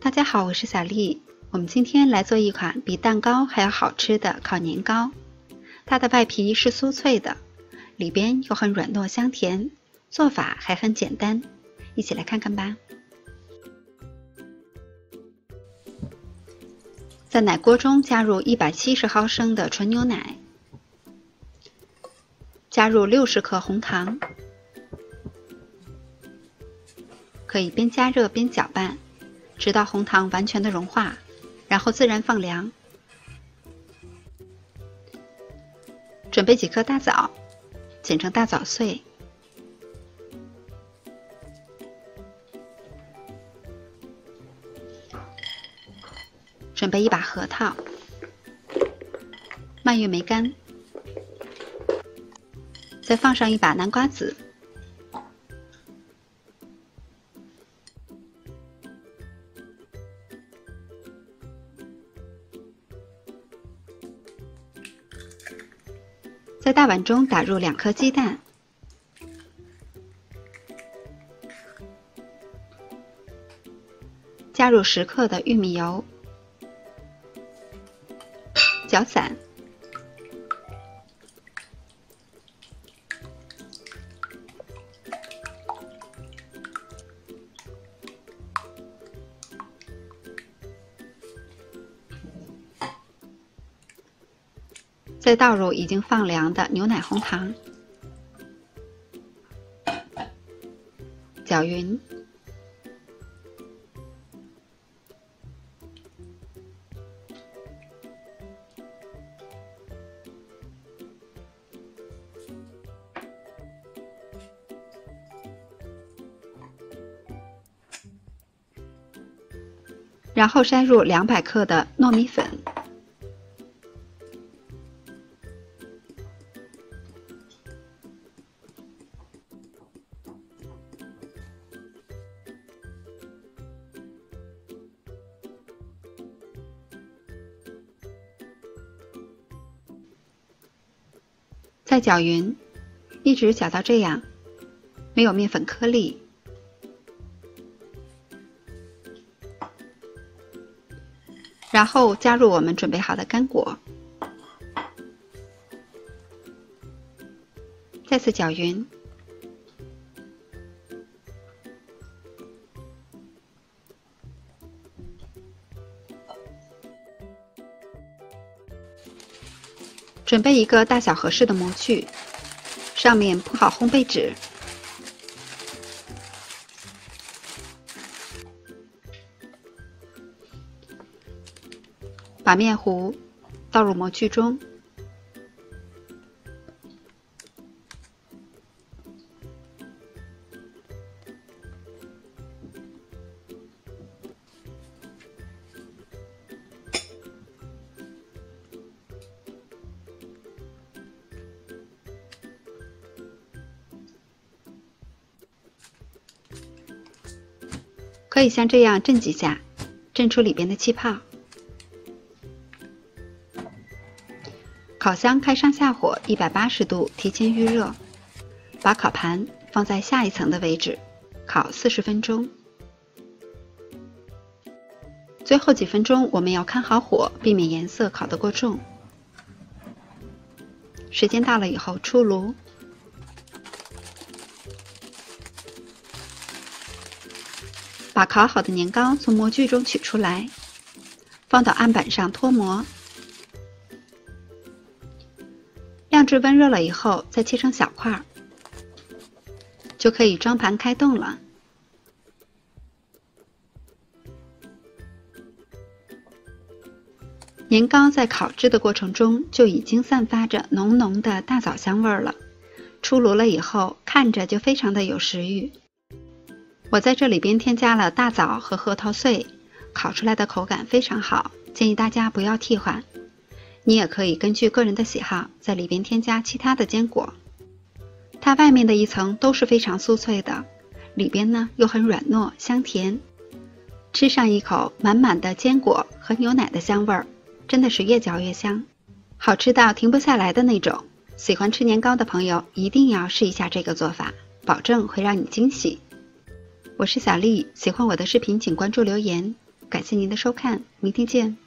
大家好，我是小丽。我们今天来做一款比蛋糕还要好吃的烤年糕。它的外皮是酥脆的，里边又很软糯香甜，做法还很简单，一起来看看吧。在奶锅中加入170毫升的纯牛奶，加入60克红糖，可以边加热边搅拌，直到红糖完全的融化，然后自然放凉。准备几颗大枣，剪成大枣碎。准备一把核桃，蔓越莓干，再放上一把南瓜籽。在大碗中打入2颗鸡蛋，加入10克的玉米油，搅散，再倒入已经放凉的牛奶红糖，搅匀，然后筛入200克的糯米粉。再搅匀，一直搅到这样，没有面粉颗粒。然后加入我们准备好的干果，再次搅匀，准备一个大小合适的模具，上面铺好烘焙纸，把面糊倒入模具中，可以像这样震几下，震出里边的气泡。烤箱开上下火180度，提前预热，把烤盘放在下一层的位置，烤40分钟。最后几分钟我们要看好火，避免颜色烤得过重。时间到了以后出炉，把烤好的年糕从模具中取出来，放到案板上脱模。晾至温热了以后，再切成小块，就可以装盘开动了。年糕在烤制的过程中就已经散发着浓浓的大枣香味了，出炉了以后，看着就非常的有食欲。我在这里边添加了大枣和核桃碎，烤出来的口感非常好，建议大家不要替换。你也可以根据个人的喜好，在里边添加其他的坚果。它外面的一层都是非常酥脆的，里边呢又很软糯香甜。吃上一口，满满的坚果和牛奶的香味儿，真的是越嚼越香，好吃到停不下来的那种。喜欢吃年糕的朋友一定要试一下这个做法，保证会让你惊喜。我是小丽，喜欢我的视频请关注留言，感谢您的收看，明天见。